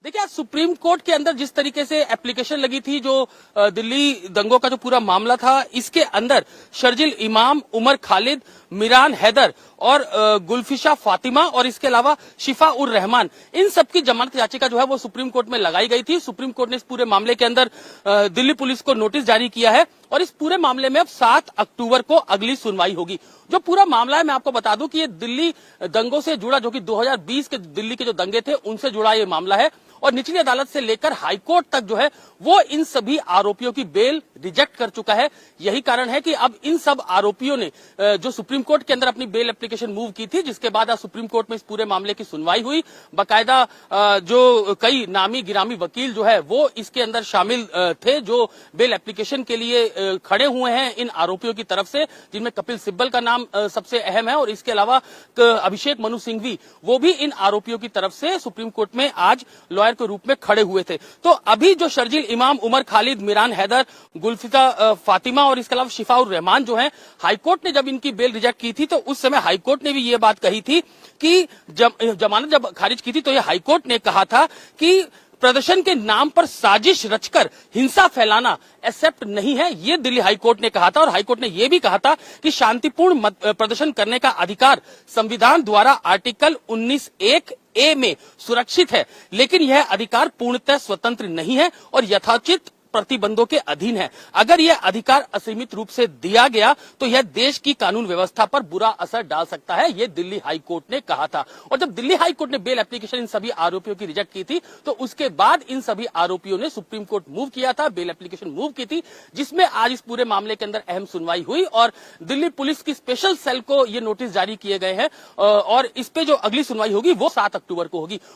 देखिए, आज supreme court के अंदर जिस तरीके से एप्लीकेशन लगी थी, जो दिल्ली दंगों का जो पूरा मामला था, इसके अंदर शर्जिल इमाम, उमर खालिद, मिरान हैदर और गुलफिशा फातिमा और इसके अलावा शिफा उर रहमान, इन सबकी जमानत याचिका जो है वो सुप्रीम कोर्ट में लगाई गई थी। सुप्रीम कोर्ट ने इस पूरे मामले के अंदर दिल्ली पुलिस को नोटिस जारी किया है और इस पूरे मामले में अब 7 अक्टूबर को अगली सुनवाई होगी। जो पूरा मामला है, मैं आपको बता दूं कि ये दिल्ली दंगों से जुड़ा, जो कि 2020 के दिल्ली के जो दंगे थे उनसे जुड़ा ये मामला है और निचली अदालत से लेकर हाईकोर्ट तक जो है वो इन सभी आरोपियों की बेल रिजेक्ट कर चुका है। यही कारण है कि अब इन सब आरोपियों ने जो सुप्रीम कोर्ट के अंदर अपनी बेल एप्लीकेशन मूव की थी, जिसके बाद आज सुप्रीम कोर्ट में इस पूरे मामले की सुनवाई हुई। बाकायदा जो कई नामी गिरामी वकील जो है वो इसके अंदर शामिल थे, जो बेल एप्लीकेशन के लिए खड़े हुए हैं इन आरोपियों की तरफ से, जिनमें कपिल सिब्बल का नाम सबसे अहम है और इसके अलावा अभिषेक मनु सिंघवी, वो भी इन आरोपियों की तरफ से सुप्रीम कोर्ट में आज लॉयर के रूप में खड़े हुए थे। तो अभी जो शर्जिल इमाम, उमर खालिद, मिरान हैदर, गुलफिशा फातिमा और इसके अलावा शिफा उर रहमान जो हैं, हाईकोर्ट ने जब इनकी बेल रिजेक्ट की थी तो उस समय हाईकोर्ट ने भी ये बात कही थी कि जमानत जब खारिज की थी तो ये हाईकोर्ट ने कहा था कि प्रदर्शन के नाम पर साजिश रचकर हिंसा फैलाना एक्सेप्ट नहीं है, ये दिल्ली हाईकोर्ट ने कहा था। और हाईकोर्ट ने यह भी कहा था कि शांतिपूर्ण प्रदर्शन करने का अधिकार संविधान द्वारा आर्टिकल 19(1)(a) में सुरक्षित है, लेकिन यह अधिकार पूर्णतः स्वतंत्र नहीं है और यथोचित प्रतिबंधों के अधीन है। अगर यह अधिकार असीमित रूप से दिया गया तो यह देश की कानून व्यवस्था पर बुरा असर डाल सकता है, यह दिल्ली हाईकोर्ट ने कहा था। और जब दिल्ली हाईकोर्ट ने बेल एप्लीकेशन इन सभी आरोपियों की रिजेक्ट की थी तो उसके बाद इन सभी आरोपियों ने सुप्रीम कोर्ट मूव किया था, बेल एप्लीकेशन मूव की थी, जिसमें आज इस पूरे मामले के अंदर अहम सुनवाई हुई और दिल्ली पुलिस की स्पेशल सेल को यह नोटिस जारी किए गए हैं और इस पे जो अगली सुनवाई होगी वो 7 अक्टूबर को होगी।